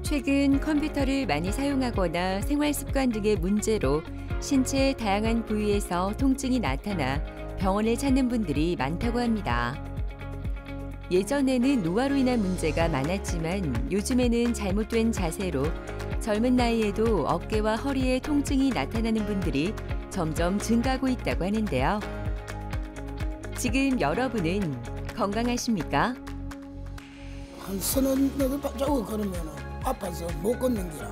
최근 컴퓨터를 많이 사용하거나 생활 습관 등의 문제로 신체의 다양한 부위에서 통증이 나타나 병원을 찾는 분들이 많다고 합니다. 예전에는 노화로 인한 문제가 많았지만 요즘에는 잘못된 자세로 젊은 나이에도 어깨와 허리에 통증이 나타나는 분들이 점점 증가하고 있다고 하는데요. 지금 여러분은 건강하십니까? 한 서너 발자국 걸으면 아파서 못 걷는 기라.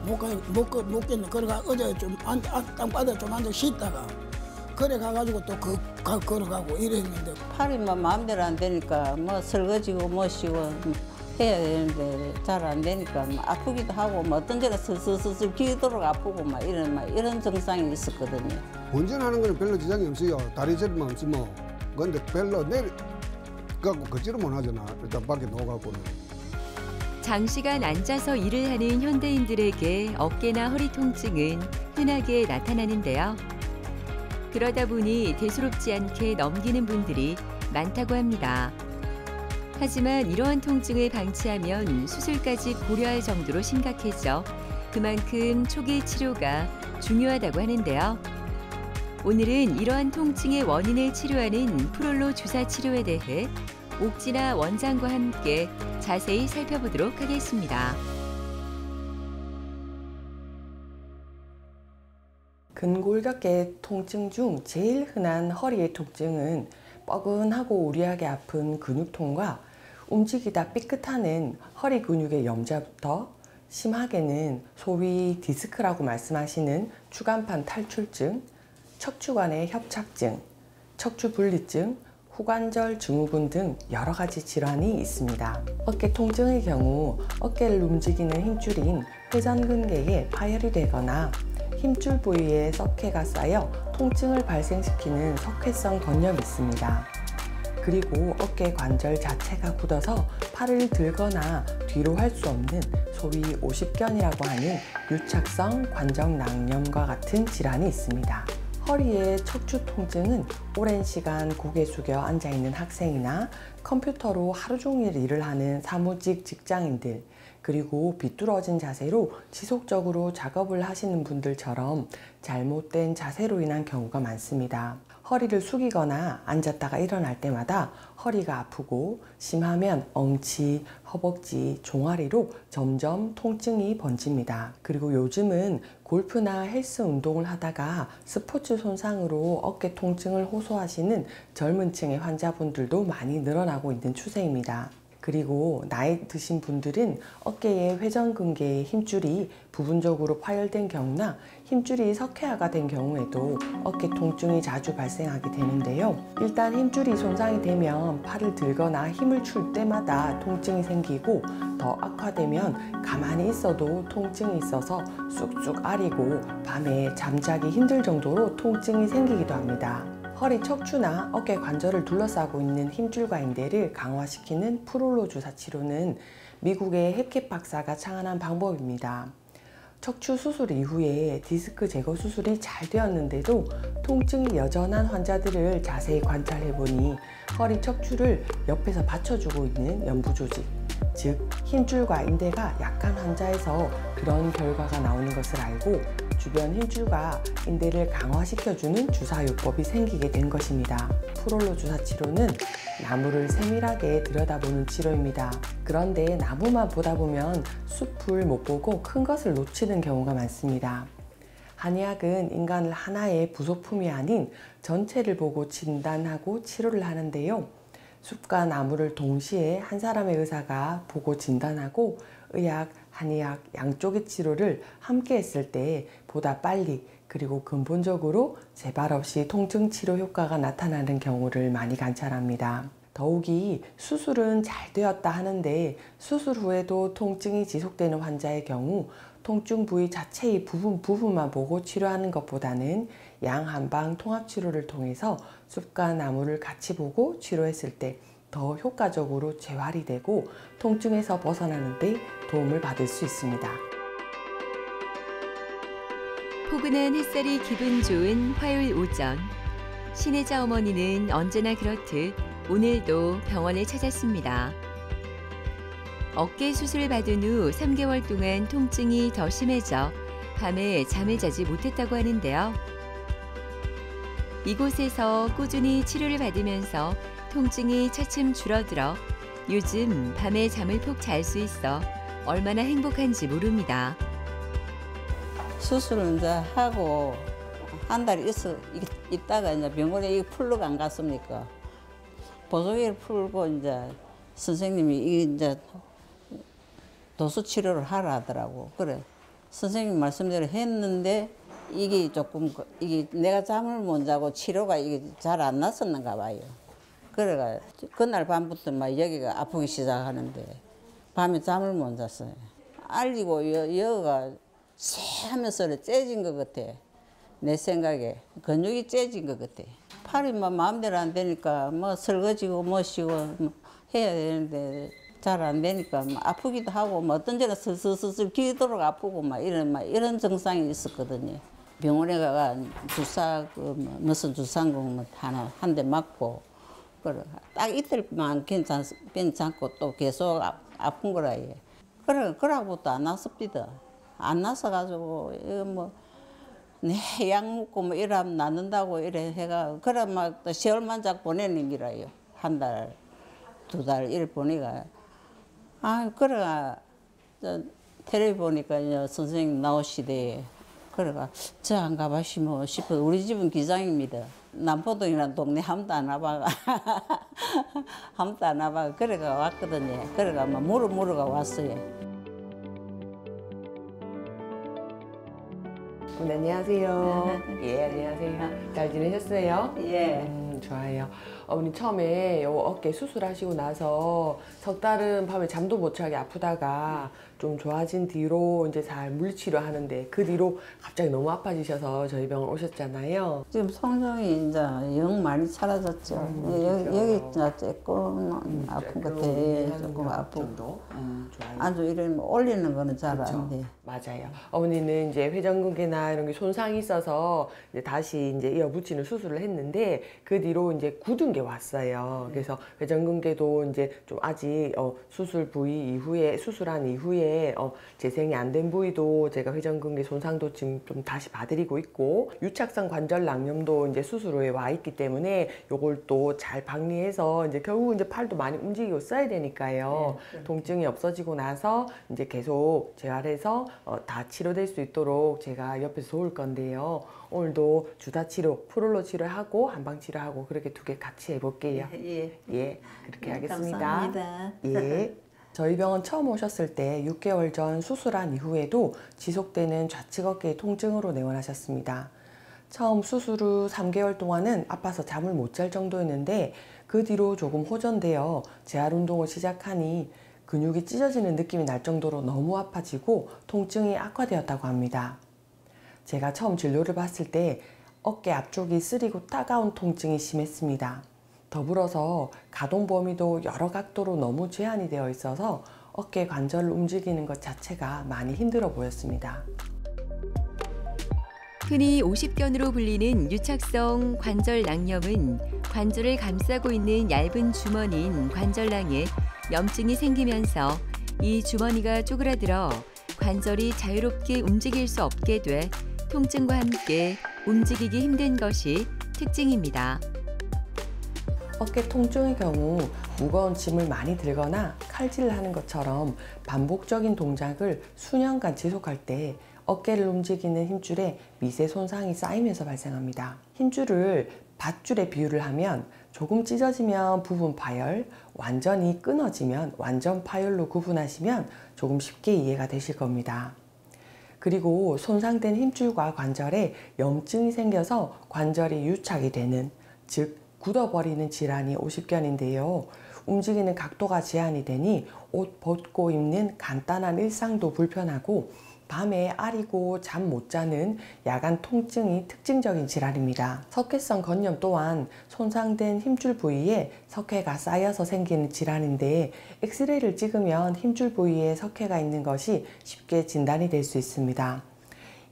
못 걷는. 그래가 어제 좀 땅바닥에 좀 앉아 쉬다가 그래 가가지고 또 걸어가고 이랬는데 팔이 마음대로 안 되니까 뭐 설거지고 뭐시고 해야 되는데 잘 안 되니까 아프기도 하고 어떤 데가 슬슬슬슬 기도록 아프고 이런 증상이 있었거든요. 운전하는 거는 별로 지장이 없어요. 다리 저리만 없으면. 근데 별로 갖고 걷지를 못하잖아. 일단 밖에 나가고는. 장시간 앉아서 일을 하는 현대인들에게 어깨나 허리 통증은 흔하게 나타나는데요. 그러다 보니 대수롭지 않게 넘기는 분들이 많다고 합니다. 하지만 이러한 통증을 방치하면 수술까지 고려할 정도로 심각해져 그만큼 초기 치료가 중요하다고 하는데요. 오늘은 이러한 통증의 원인을 치료하는 프롤로 주사 치료에 대해 옥진아 원장과 함께 자세히 살펴보도록 하겠습니다. 근골격계 통증 중 제일 흔한 허리의 통증은 뻐근하고 우리하게 아픈 근육통과 움직이다 삐끗하는 허리 근육의 염좌부터 심하게는 소위 디스크라고 말씀하시는 추간판 탈출증, 척추관의 협착증, 척추분리증, 후관절 증후군 등 여러 가지 질환이 있습니다. 어깨 통증의 경우 어깨를 움직이는 힘줄인 회전근개에 파열이 되거나 힘줄 부위에 석회가 쌓여 통증을 발생시키는 석회성 건염이 있습니다. 그리고 어깨 관절 자체가 굳어서 팔을 들거나 뒤로 할 수 없는 소위 오십견이라고 하는 유착성 관절낭염과 같은 질환이 있습니다. 허리의 척추 통증은 오랜 시간 고개 숙여 앉아있는 학생이나 컴퓨터로 하루 종일 일을 하는 사무직 직장인들, 그리고 비뚤어진 자세로 지속적으로 작업을 하시는 분들처럼 잘못된 자세로 인한 경우가 많습니다. 허리를 숙이거나 앉았다가 일어날 때마다 허리가 아프고 심하면 엉치, 허벅지, 종아리로 점점 통증이 번집니다. 그리고 요즘은 골프나 헬스 운동을 하다가 스포츠 손상으로 어깨 통증을 호소하시는 젊은 층의 환자분들도 많이 늘어나고 있는 추세입니다. 그리고 나이 드신 분들은 어깨의 회전근개의 힘줄이 부분적으로 파열된 경우나 힘줄이 석회화가 된 경우에도 어깨 통증이 자주 발생하게 되는데요. 일단 힘줄이 손상이 되면 팔을 들거나 힘을 줄 때마다 통증이 생기고 더 악화되면 가만히 있어도 통증이 있어서 쑥쑥 아리고 밤에 잠자기 힘들 정도로 통증이 생기기도 합니다. 허리 척추나 어깨 관절을 둘러싸고 있는 힘줄과 인대를 강화시키는 프롤로 주사 치료는 미국의 해켓 박사가 창안한 방법입니다. 척추 수술 이후에 디스크 제거 수술이 잘 되었는데도 통증이 여전한 환자들을 자세히 관찰해보니 허리 척추를 옆에서 받쳐주고 있는 연부 조직, 즉 힘줄과 인대가 약한 환자에서 그런 결과가 나오는 것을 알고 주변 힘줄과 인대를 강화시켜주는 주사요법이 생기게 된 것입니다. 프롤로 주사 치료는 나무를 세밀하게 들여다보는 치료입니다. 그런데 나무만 보다 보면 숲을 못 보고 큰 것을 놓치는 경우가 많습니다. 한의학은 인간을 하나의 부속품이 아닌 전체를 보고 진단하고 치료를 하는데요. 숲과 나무를 동시에 한 사람의 의사가 보고 진단하고 의학, 한의학 양쪽의 치료를 함께 했을 때 보다 빨리 그리고 근본적으로 재발 없이 통증 치료 효과가 나타나는 경우를 많이 관찰합니다. 더욱이 수술은 잘 되었다 하는데 수술 후에도 통증이 지속되는 환자의 경우 통증 부위 자체의 부분만 보고 치료하는 것보다는 양한방 통합치료를 통해서 숲과 나무를 같이 보고 치료했을 때 더 효과적으로 재활이 되고 통증에서 벗어나는 데 도움을 받을 수 있습니다. 포근한 햇살이 기분 좋은 화요일 오전. 신혜자 어머니는 언제나 그렇듯 오늘도 병원을 찾았습니다. 어깨 수술을 받은 후 3개월 동안 통증이 더 심해져 밤에 잠을 자지 못했다고 하는데요. 이곳에서 꾸준히 치료를 받으면서 통증이 차츰 줄어들어 요즘 밤에 잠을 푹 잘 수 있어 얼마나 행복한지 모릅니다. 수술을 이제 하고 한 달 있다가 이제 병원에 풀러 안 갔습니까? 보조기를 풀고 이제 선생님이 이제 도수 치료를 하라 하더라고. 그래. 선생님 말씀대로 했는데 이게 조금 이게 내가 잠을 못 자고 치료가 이게 잘 안 났었는가 봐요. 그래가 그날 밤부터 막 여기가 아프기 시작하는데 밤에 잠을 못 잤어요. 알리고 여기가 쎄하면서 째진 것 같아. 내 생각에 근육이 째진 것 같아. 팔이 막 마음대로 안 되니까 뭐 설거지고 뭐시고 해야 되는데 잘 안 되니까 막 아프기도 하고 뭐 어떤 데는 슬슬슬 기도록 아프고 막 이런 증상이 있었거든요. 병원에 가가 주사 무슨 주사공 하나 한 대 맞고 그래 딱 이틀만 괜찮고 또 계속 아픈 거라 예. 그래 그러고부터 안 났습니다. 안 나서 가지고 이거 뭐 네, 약 먹고 뭐 이러면 낫는다고 이래 해가 그래 막 또 시월만 작 보내는 기라요. 한 달, 2달 이래 보니까 아 그래가 텔레비 보니까 선생님 나오시대. 그래가 저 안 가봐시면 싶어. 우리 집은 기장입니다. 남포동이라는 동네 아무도 안 와봐. 아무도 안 와봐. 그래가 왔거든요. 그래가 막 물어가 왔어요. 안녕하세요. 예, 안녕하세요. 잘 지내셨어요? 예. 좋아요. 어머니 처음에 요 어깨 수술하시고 나서 석 달은 밤에 잠도 못 자게 아프다가 좀 좋아진 뒤로 이제 잘 물리치료 하는데 그 뒤로 갑자기 너무 아파지셔서 저희 병원 오셨잖아요. 지금 성종이 이제 영 많이 사라졌죠. 여기 이제 조금 아픈 것 같아. 조금 아프고. 좋아요. 아주 이런 올리는 거는 잘 안 돼. 맞아요. 어머니는 이제 회전근개나 이런 게 손상이 있어서 이제 다시 이제 이어붙이는 수술을 했는데 그 뒤로 이제 굳은 게 왔어요. 그래서 회전근개도 이제 좀 아직 수술 부위 이후에 수술한 이후에 재생이 안 된 부위도 제가 회전근개 손상도 지금 좀 다시 봐드리고 있고 유착성 관절 낭염도 이제 수술 후에 와 있기 때문에 요걸 또 잘 박리해서 이제 결국 이제 팔도 많이 움직이고 써야 되니까요. 네, 통증이 없어지고 나서 이제 계속 재활해서 다 치료될 수 있도록 제가 옆에서 도울 건데요. 오늘도 주사 치료, 프롤로 치료하고 한방 치료하고 그렇게 두 개 같이 해볼게요. 예, 그렇게 하겠습니다. 감사합니다. 예. 저희 병원 처음 오셨을 때 6개월 전 수술한 이후에도 지속되는 좌측 어깨 통증으로 내원하셨습니다. 처음 수술 후 3개월 동안은 아파서 잠을 못 잘 정도였는데 그 뒤로 조금 호전되어 재활 운동을 시작하니 근육이 찢어지는 느낌이 날 정도로 너무 아파지고 통증이 악화되었다고 합니다. 제가 처음 진료를 봤을 때 어깨 앞쪽이 쓰리고 따가운 통증이 심했습니다. 더불어서 가동 범위도 여러 각도로 너무 제한이 되어 있어서 어깨 관절을 움직이는 것 자체가 많이 힘들어 보였습니다. 흔히 오십견으로 불리는 유착성 관절 낭염은 관절을 감싸고 있는 얇은 주머니인 관절낭에 염증이 생기면서 이 주머니가 쪼그라들어 관절이 자유롭게 움직일 수 없게 돼 통증과 함께 움직이기 힘든 것이 특징입니다. 어깨 통증의 경우 무거운 짐을 많이 들거나 칼질을 하는 것처럼 반복적인 동작을 수년간 지속할 때 어깨를 움직이는 힘줄에 미세 손상이 쌓이면서 발생합니다. 힘줄을 밧줄에 비유를 하면 조금 찢어지면 부분 파열, 완전히 끊어지면 완전 파열로 구분하시면 조금 쉽게 이해가 되실 겁니다. 그리고 손상된 힘줄과 관절에 염증이 생겨서 관절이 유착이 되는, 즉 굳어버리는 질환이 오십견인데요. 움직이는 각도가 제한이 되니 옷 벗고 입는 간단한 일상도 불편하고 밤에 아리고 잠 못 자는 야간 통증이 특징적인 질환입니다. 석회성 건염 또한 손상된 힘줄 부위에 석회가 쌓여서 생기는 질환인데 엑스레이를 찍으면 힘줄 부위에 석회가 있는 것이 쉽게 진단이 될 수 있습니다.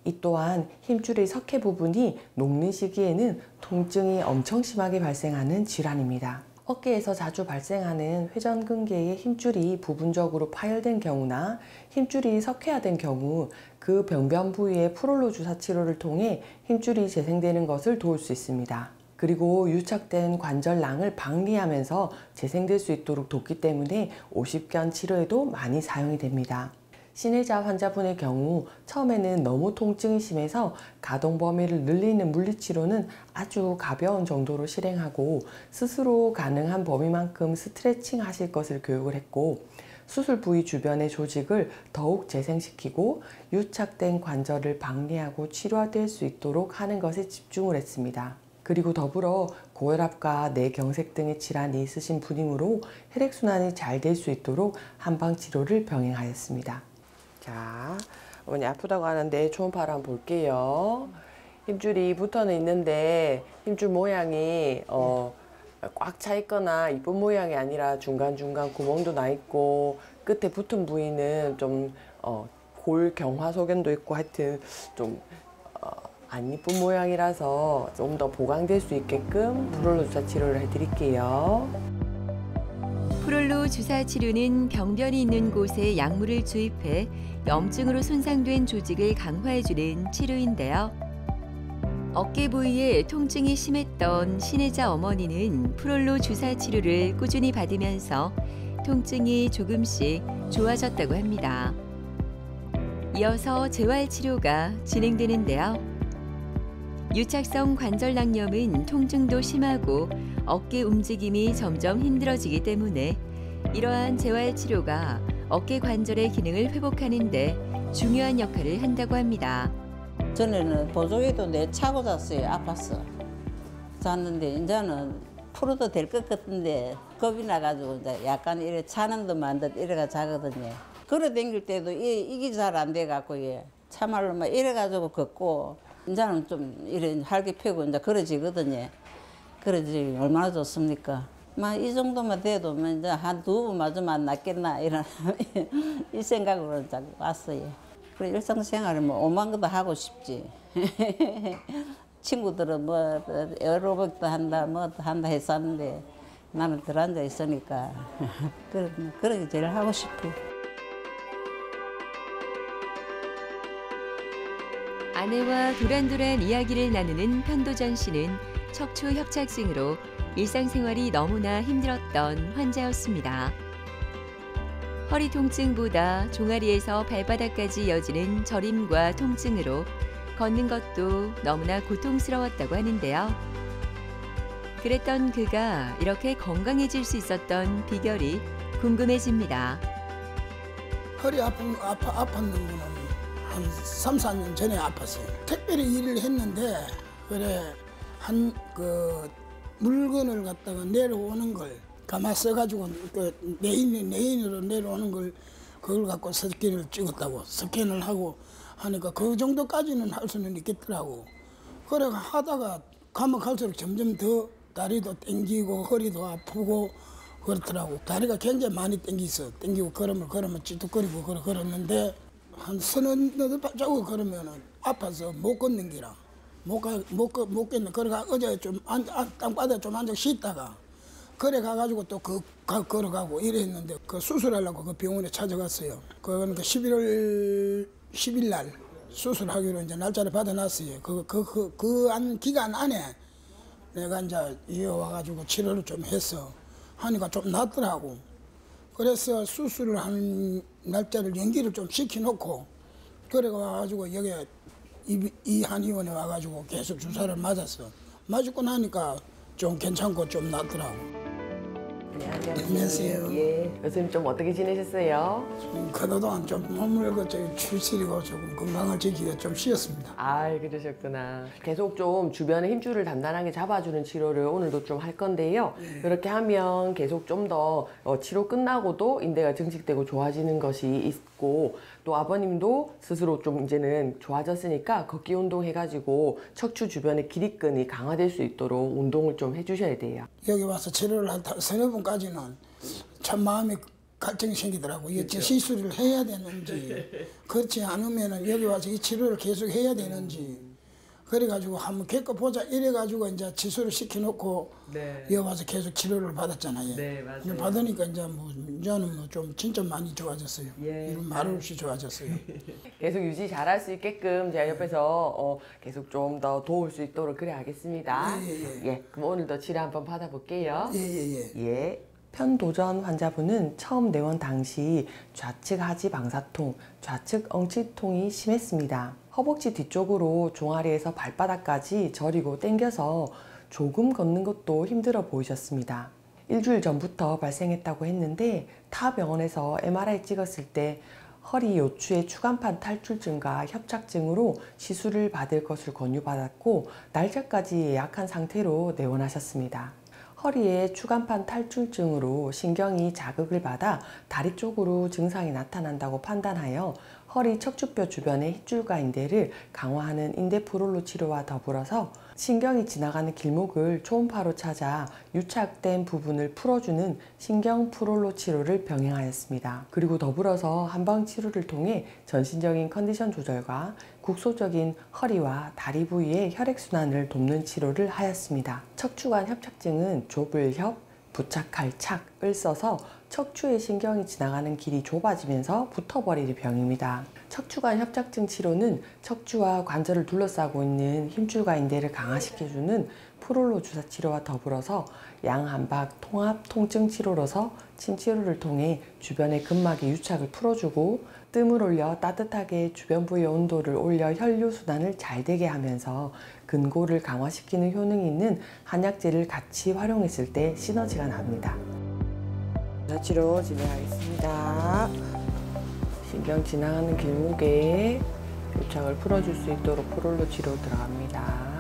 이 또한 힘줄의 석회 부분이 녹는 시기에는 통증이 엄청 심하게 발생하는 질환입니다. 어깨에서 자주 발생하는 회전근개의 힘줄이 부분적으로 파열된 경우나 힘줄이 석회화된 경우 그 병변 부위의 프롤로 주사 치료를 통해 힘줄이 재생되는 것을 도울 수 있습니다. 그리고 유착된 관절낭을 방리하면서 재생될 수 있도록 돕기 때문에 오십견 치료에도 많이 사용이 됩니다. 신해자 환자분의 경우 처음에는 너무 통증이 심해서 가동 범위를 늘리는 물리치료는 아주 가벼운 정도로 실행하고 스스로 가능한 범위만큼 스트레칭 하실 것을 교육을 했고, 수술 부위 주변의 조직을 더욱 재생시키고 유착된 관절을 방리하고 치료될 수 있도록 하는 것에 집중을 했습니다. 그리고 더불어 고혈압과 뇌경색 등의 질환이 있으신 분이므로 혈액순환이 잘 될 수 있도록 한방치료를 병행하였습니다. 자, 어머니 아프다고 하는데 초음파를 한번 볼게요. 힘줄이 붙어는 있는데 힘줄 모양이 꽉 차 있거나 이쁜 모양이 아니라 중간중간 구멍도 나 있고 끝에 붙은 부위는 좀 골 경화 소견도 있고 하여튼 좀 안 이쁜 모양이라서 좀 더 보강될 수 있게끔 프롤로 주사 치료를 해드릴게요. 프롤로 주사 치료는 병변이 있는 곳에 약물을 주입해 염증으로 손상된 조직을 강화해주는 치료인데요. 어깨 부위에 통증이 심했던 신혜자 어머니는 프롤로 주사 치료를 꾸준히 받으면서 통증이 조금씩 좋아졌다고 합니다. 이어서 재활 치료가 진행되는데요. 유착성 관절낭염은 통증도 심하고 어깨 움직임이 점점 힘들어지기 때문에 이러한 재활 치료가 어깨 관절의 기능을 회복하는 데 중요한 역할을 한다고 합니다. 전에는 보조기도 내 차고 잤어요. 아팠어. 잤는데 이제는 풀어도 될 것 같은데 겁이 나가지고 이제 약간 이래 차는 듯만 듯 이래가 자거든요. 걸어 다닐 때도 이게 잘 안 돼갖고 참말로 막 이래가지고 걷고 이제는 좀 이래 활기 펴고 이제 걸어지거든요. 그러지 얼마나 좋습니까? 막 이 정도만 돼도 이제 한 2번 맞으면 안 낫겠나 이런 이 생각으로 자꾸 왔어요. 그래 일상생활을 뭐 오만 것도 하고 싶지. 친구들은 뭐 에어로빅도 한다 뭐도 한다 했었는데 나는 들 앉아 있으니까 그러게 제일 하고 싶어. 아내와 도란도란 이야기를 나누는 편도전 씨는 척추 협착증으로 일상생활이 너무나 힘들었던 환자였습니다. 허리 통증보다 종아리에서 발바닥까지 이어지는 저림과 통증으로 걷는 것도 너무나 고통스러웠다고 하는데요. 그랬던 그가 이렇게 건강해질 수 있었던 비결이 궁금해집니다. 허리 아팠는 거는 한 3, 4년 전에 아팠어요. 특별히 일을 했는데 그래 그 물건을 갖다가 내려오는 걸 가마 써가지고 그 레인으로 내려오는 걸 그걸 갖고 스캔을 찍었다고 스캔을 하고 하니까 그 정도까지는 할 수는 있겠더라고. 그래 하다가 가면 갈수록 점점 더 다리도 땡기고 허리도 아프고 그렇더라고. 다리가 굉장히 많이 땡기고 걸으면 찌뚝거리고 걸었는데 한 서너 발자국 걸으면은 아파서 못 걷는 기라 못 걷는. 그래가 어제 좀 땅바닥에 좀 앉아 쉬다가 그래 가가지고 또 걸어가고 이랬는데 그 수술하려고 그 병원에 찾아갔어요. 그러니까 11월 10일 날 수술하기로 이제 날짜를 받아놨어요. 그 기간 안에 내가 이제 이어와가지고 치료를 좀 했어. 하니까 좀 낫더라고. 그래서 수술을 하는 날짜를 연기를 좀 시켜놓고 그래 와가지고 여기 이 한의원에 와가지고 계속 주사를 맞았어. 맞고 나니까 좀 괜찮고 좀 낫더라고. 안녕하세요. 예, 요즘 좀 어떻게 지내셨어요? 그동안 좀 몸을 추스리고 조금 건강을 지키기가 좀 쉬었습니다. 아, 그러셨구나. 계속 좀 주변의 힘줄을 단단하게 잡아주는 치료를 오늘도 좀 할 건데요. 이렇게 하면 계속 좀 더 치료 끝나고도 인대가 증식되고 좋아지는 것이 있고, 또 아버님도 스스로 좀 이제는 좋아졌으니까 걷기 운동 해가지고 척추 주변의 기립근이 강화될 수 있도록 운동을 좀 해주셔야 돼요. 여기 와서 치료를 한 서너 번까지는 참 마음이 갈증이 생기더라고. 그렇죠. 시술을 해야 되는지 그렇지 않으면 여기 와서 이 치료를 계속 해야 되는지 그래가지고 한번 겪어보자 이래가지고 이제 치수를 시켜놓고 네. 여기 와서 계속 치료를 받았잖아요. 네, 맞아요. 받으니까 이제 뭐 이제는 뭐 좀 진짜 많이 좋아졌어요. 예. 이런 말 없이 좋아졌어요. 계속 유지 잘할 수 있게끔 제가 옆에서 계속 좀 더 도울 수 있도록 그래 하겠습니다. 예, 그럼 오늘도 치료 한번 받아볼게요. 예예예. 예. 편도전 환자분은 처음 내원 당시 좌측 하지 방사통, 좌측 엉치통이 심했습니다. 허벅지 뒤쪽으로 종아리에서 발바닥까지 저리고 당겨서 조금 걷는 것도 힘들어 보이셨습니다. 일주일 전부터 발생했다고 했는데 타 병원에서 MRI 찍었을 때 허리 요추의 추간판 탈출증과 협착증으로 시술을 받을 것을 권유받았고 날짜까지 예약한 상태로 내원하셨습니다. 허리의 추간판 탈출증으로 신경이 자극을 받아 다리 쪽으로 증상이 나타난다고 판단하여 허리 척추뼈 주변의 hit줄과 인대를 강화하는 인대 프롤로 치료와 더불어서 신경이 지나가는 길목을 초음파로 찾아 유착된 부분을 풀어주는 신경 프롤로 치료를 병행하였습니다. 그리고 더불어서 한방 치료를 통해 전신적인 컨디션 조절과 국소적인 허리와 다리 부위의 혈액순환을 돕는 치료를 하였습니다. 척추관 협착증은 좁을 협, 부착할 착을 써서 척추의 신경이 지나가는 길이 좁아지면서 붙어버릴 병입니다. 척추관 협착증 치료는 척추와 관절을 둘러싸고 있는 힘줄과 인대를 강화시켜주는 프롤로 주사 치료와 더불어서 양한박 통합 통증 치료로서 침 치료를 통해 주변의 근막의 유착을 풀어주고 뜸을 올려 따뜻하게 주변 부위의 온도를 올려 혈류 순환을 잘 되게 하면서 근골을 강화시키는 효능이 있는 한약재를 같이 활용했을 때 시너지가 납니다. 주사 치료 진행하겠습니다. 신경 지나가는 길목에 유착을 풀어줄 수 있도록 프롤로 치료 들어갑니다.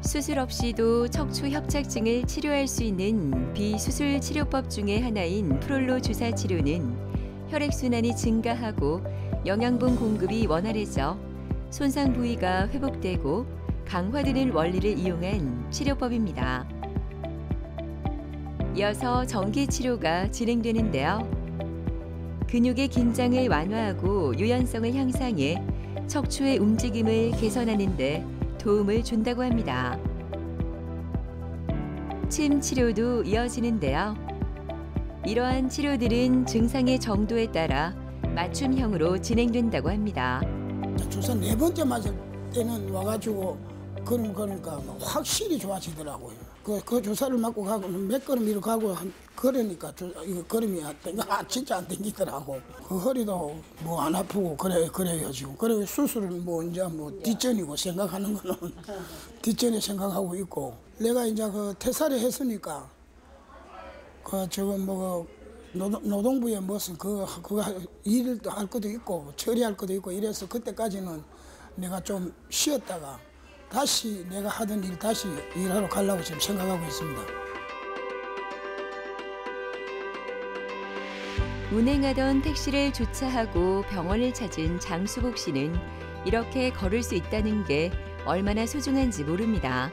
수술 없이도 척추 협착증을 치료할 수 있는 비수술 치료법 중에 하나인 프롤로 주사 치료는 혈액순환이 증가하고 영양분 공급이 원활해져 손상 부위가 회복되고 강화되는 원리를 이용한 치료법입니다. 이어서 전기 치료가 진행되는데요. 근육의 긴장을 완화하고 유연성을 향상해 척추의 움직임을 개선하는 데 도움을 준다고 합니다. 침 치료도 이어지는데요. 이러한 치료들은 증상의 정도에 따라 맞춤형으로 진행된다고 합니다. 주사 4번째 맞을 때는 와가지고 그러니까 확실히 좋아지더라고요. 그 주사를 맞고 가고 몇 걸음 이렇게 가고 그러니까 이거 걸음이 진짜 안 땡기더라고. 그 허리도 뭐 안 아프고 그래요 지금. 그래 수술은 뭐 이제 뭐 뒷전이고 생각하는 거는 뒷전에 생각하고 있고. 내가 이제 그 퇴사를 했으니까 그 저거 뭐 노동부에 무슨 그거 일을 할 것도 있고 처리할 것도 있고 이래서 그때까지는 내가 좀 쉬었다가 다시 내가 하던 일 다시 일하러 가려고 지금 생각하고 있습니다. 운행하던 택시를 주차하고 병원을 찾은 장수복 씨는 이렇게 걸을 수 있다는 게 얼마나 소중한지 모릅니다.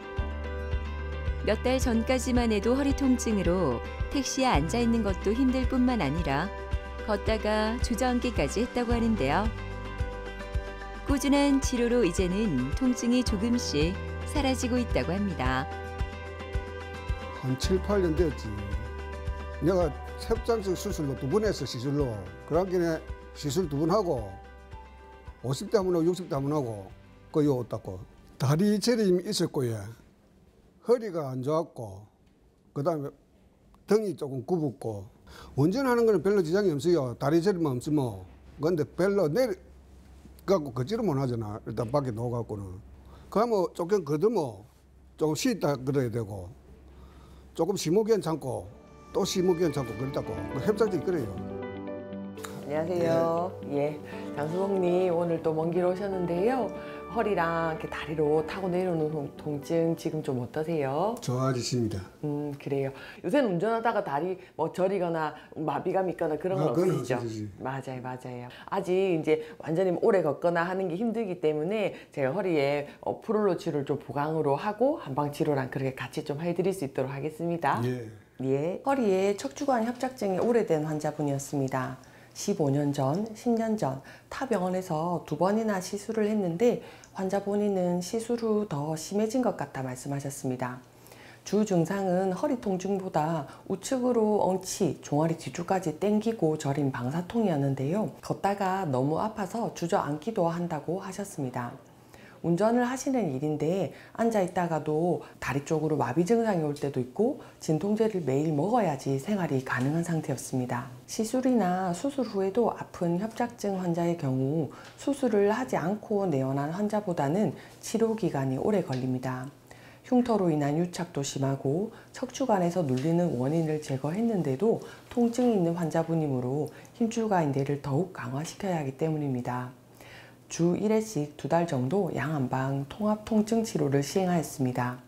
몇 달 전까지만 해도 허리 통증으로 택시에 앉아 있는 것도 힘들 뿐만 아니라 걷다가 주저앉기까지 했다고 하는데요. 꾸준한 치료로 이제는 통증이 조금씩 사라지고 있다고 합니다. 한 7, 8년 되었지. 내가 협착증 수술로 2번 했어, 시술로. 그러기에 시술 2번 하고 50대 한 번 하고 60대 한 번 하고 그 요 닦고 다리 저림이 있었고요. 허리가 안 좋았고 그다음에 등이 조금 굽었고 운전하는 거는 별로 지장이 없어요. 다리 저림만 없으면. 근데 별로 갖고 걷지를 못하잖아. 일단 밖에 나가고는. 그러면 조금 걷으면 조금 쉬었다 그래야 되고 조금 쉬면 괜찮고 또 쉬면 괜찮고 그렇다고. 협착증이 그래요. 안녕하세요. 예, 장수복님 오늘 또 먼 길 오셨는데요. 허리랑 이렇게 다리로 타고 내려오는 통증 지금 좀 어떠세요? 좋아지십니다. 그래요. 요새는 운전하다가 다리 뭐 저리거나 마비감 있거나 그런 건 그건 없으시죠? 없으시지. 맞아요. 아직 이제 완전히 오래 걷거나 하는 게 힘들기 때문에 제가 허리에 프롤로 치료를 좀 보강으로 하고 한방 치료랑 그렇게 같이 좀 해드릴 수 있도록 하겠습니다. 예. 허리에 척추관 협착증이 오래된 환자분이었습니다. 15년 전, 10년 전 타 병원에서 2번이나 시술을 했는데 환자 본인은 시술 후 더 심해진 것 같다 말씀하셨습니다. 주 증상은 허리 통증보다 우측으로 엉치, 종아리 뒤쪽까지 땡기고 저린 방사통이었는데요. 걷다가 너무 아파서 주저앉기도 한다고 하셨습니다. 운전을 하시는 일인데 앉아있다가도 다리 쪽으로 마비 증상이 올 때도 있고 진통제를 매일 먹어야지 생활이 가능한 상태였습니다. 시술이나 수술 후에도 아픈 협착증 환자의 경우 수술을 하지 않고 내원한 환자보다는 치료 기간이 오래 걸립니다. 흉터로 인한 유착도 심하고 척추관에서 눌리는 원인을 제거했는데도 통증이 있는 환자분이므로 힘줄과 인대를 더욱 강화시켜야 하기 때문입니다. 주 1회씩 2달 정도 양한방 통합 통증 치료를 시행하였습니다.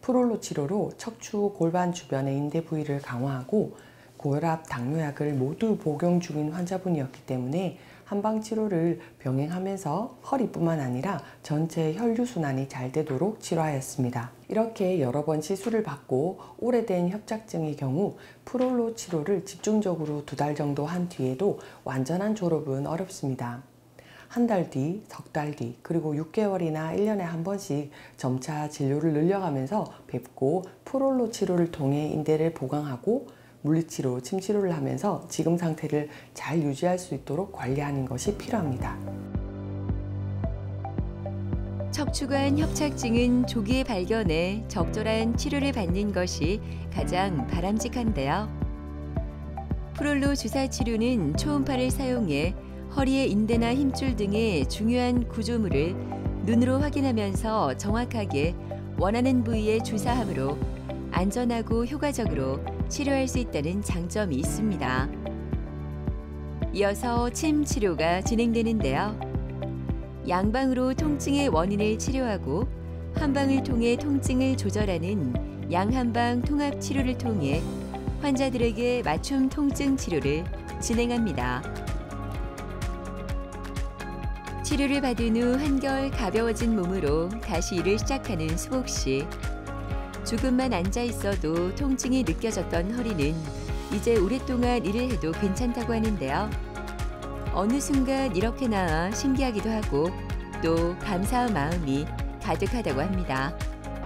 프롤로 치료로 척추 골반 주변의 인대 부위를 강화하고 고혈압, 당뇨약을 모두 복용 중인 환자분이었기 때문에 한방 치료를 병행하면서 허리뿐만 아니라 전체 혈류순환이 잘 되도록 치료하였습니다. 이렇게 여러 번 시술을 받고 오래된 협착증의 경우 프롤로 치료를 집중적으로 2달 정도 한 뒤에도 완전한 졸업은 어렵습니다. 한 달 뒤, 석 달 뒤, 그리고 6개월이나 1년에 한 번씩 점차 진료를 늘려가면서 뵙고 프롤로 치료를 통해 인대를 보강하고 물리치료, 침치료를 하면서 지금 상태를 잘 유지할 수 있도록 관리하는 것이 필요합니다. 척추관 협착증은 조기에 발견해 적절한 치료를 받는 것이 가장 바람직한데요. 프롤로 주사 치료는 초음파를 사용해 허리의 인대나 힘줄 등의 중요한 구조물을 눈으로 확인하면서 정확하게 원하는 부위에 주사함으로 안전하고 효과적으로 치료할 수 있다는 장점이 있습니다. 이어서 침 치료가 진행되는데요. 양방으로 통증의 원인을 치료하고 한방을 통해 통증을 조절하는 양한방 통합 치료를 통해 환자들에게 맞춤 통증 치료를 진행합니다. 치료를 받은 후 한결 가벼워진 몸으로 다시 일을 시작하는 수복 씨. 조금만 앉아 있어도 통증이 느껴졌던 허리는 이제 오랫동안 일을 해도 괜찮다고 하는데요. 어느 순간 이렇게 나아 신기하기도 하고 또 감사한 마음이 가득하다고 합니다.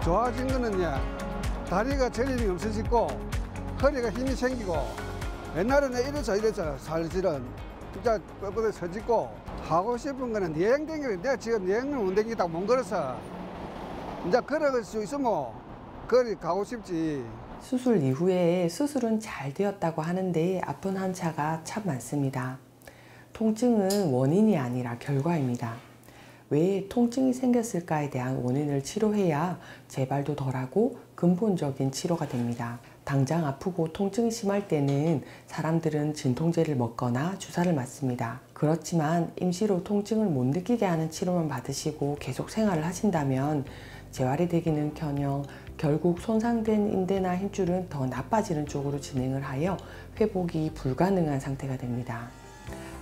좋아진 거는요, 다리가 저림이 없어지고 허리가 힘이 생기고 옛날에는 이래서 사실은 진짜 뻣뻣하게 서지고 하고 싶은 거는 여행 댕기는 내가 지금 여행을 못 댕기다고 못 걸어서 이제 걸어갈 수 있으면 거리 가고 싶지. 수술 이후에 수술은 잘 되었다고 하는데 아픈 환자가 참 많습니다. 통증은 원인이 아니라 결과입니다. 왜 통증이 생겼을까에 대한 원인을 치료해야 재발도 덜하고 근본적인 치료가 됩니다. 당장 아프고 통증이 심할 때는 사람들은 진통제를 먹거나 주사를 맞습니다. 그렇지만 임시로 통증을 못 느끼게 하는 치료만 받으시고 계속 생활을 하신다면 재활이 되기는커녕 결국 손상된 인대나 힘줄은 더 나빠지는 쪽으로 진행을 하여 회복이 불가능한 상태가 됩니다.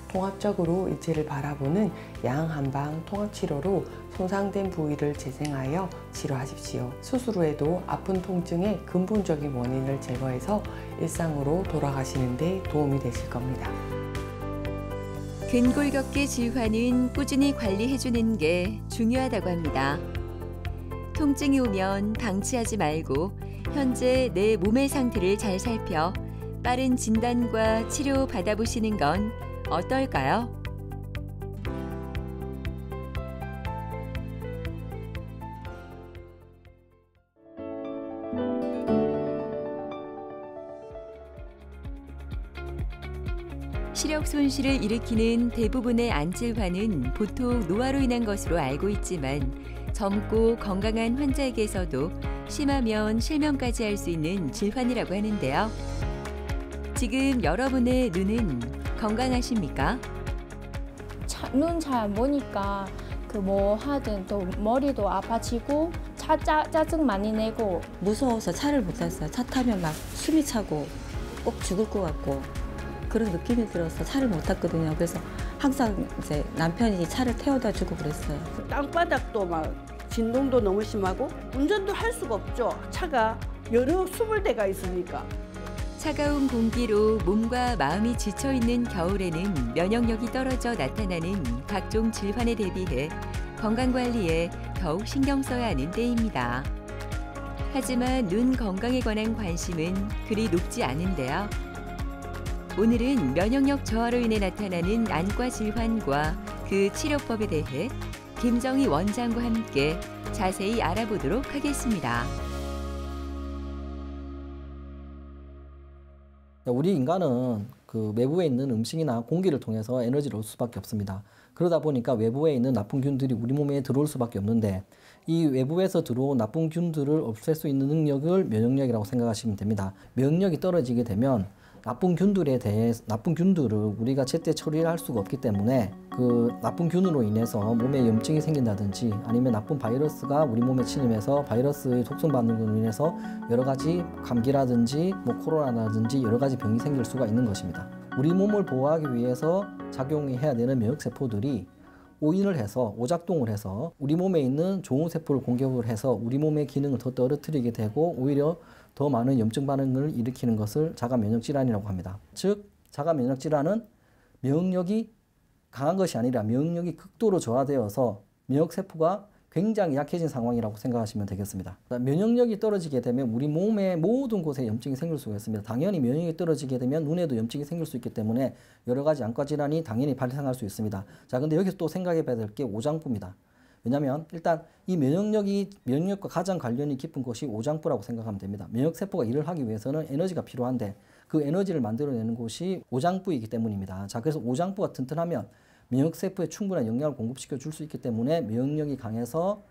통합적으로 일체를 바라보는 양한방 통합치료로 손상된 부위를 재생하여 치료하십시오. 수술 후에도 아픈 통증의 근본적인 원인을 제거해서 일상으로 돌아가시는 데 도움이 되실 겁니다. 근골격계 질환은 꾸준히 관리해주는 게 중요하다고 합니다. 통증이 오면 방치하지 말고 현재 내 몸의 상태를 잘 살펴 빠른 진단과 치료 받아보시는 건 어떨까요? 시력 손실을 일으키는 대부분의 안질환은 보통 노화로 인한 것으로 알고 있지만 젊고 건강한 환자에게서도 심하면 실명까지 할 수 있는 질환이라고 하는데요. 지금 여러분의 눈은 건강하십니까? 눈 잘 안 보니까 그 뭐 하든 또 머리도 아파지고 짜증 많이 내고 무서워서 차를 못 탔어요. 차 타면 막 숨이 차고 꼭 죽을 것 같고 그런 느낌이 들어서 차를 못 탔거든요. 그래서 항상 이제 남편이 차를 태워다 주고 그랬어요. 땅바닥도 막 진동도 너무 심하고 운전도 할 수가 없죠. 차가 여러 20대가 있으니까. 차가운 공기로 몸과 마음이 지쳐있는 겨울에는 면역력이 떨어져 나타나는 각종 질환에 대비해 건강관리에 더욱 신경 써야 하는 때입니다. 하지만 눈 건강에 관한 관심은 그리 높지 않은데요. 오늘은 면역력 저하로 인해 나타나는 안과 질환과 그 치료법에 대해 김정희 원장과 함께 자세히 알아보도록 하겠습니다. 우리 인간은 그 외부에 있는 음식이나 공기를 통해서 에너지를 얻을 수밖에 없습니다. 그러다 보니까 외부에 있는 나쁜 균들이 우리 몸에 들어올 수밖에 없는데 이 외부에서 들어온 나쁜 균들을 없앨 수 있는 능력을 면역력이라고 생각하시면 됩니다. 면역력이 떨어지게 되면 나쁜 균들을 우리가 제때 처리를 할 수가 없기 때문에 그 나쁜 균으로 인해서 몸에 염증이 생긴다든지 아니면 나쁜 바이러스가 우리 몸에 침입해서 바이러스의 독성받는 것으로 인해서 여러 가지 감기라든지 코로나라든지 여러 가지 병이 생길 수가 있는 것입니다. 우리 몸을 보호하기 위해서 작용해야 되는 면역세포들이 오인을 해서 오작동을 해서 우리 몸에 있는 좋은 세포를 공격을 해서 우리 몸의 기능을 더 떨어뜨리게 되고 오히려 더 많은 염증 반응을 일으키는 것을 자가면역질환이라고 합니다. 즉 자가면역질환은 면역력이 강한 것이 아니라 면역력이 극도로 저하되어서 면역세포가 굉장히 약해진 상황이라고 생각하시면 되겠습니다. 면역력이 떨어지게 되면 우리 몸의 모든 곳에 염증이 생길 수가 있습니다. 당연히 면역력이 떨어지게 되면 눈에도 염증이 생길 수 있기 때문에 여러 가지 안과 질환이 당연히 발생할 수 있습니다. 자, 근데 여기서 또 생각해 봐야 될 게 오장부입니다. 왜냐하면 일단 이 면역력과 가장 관련이 깊은 것이 오장부라고 생각하면 됩니다. 면역세포가 일을 하기 위해서는 에너지가 필요한데 그 에너지를 만들어내는 곳이 오장부이기 때문입니다. 자, 그래서 오장부가 튼튼하면 면역세포에 충분한 영양을 공급시켜 줄 수 있기 때문에 면역력이 강해서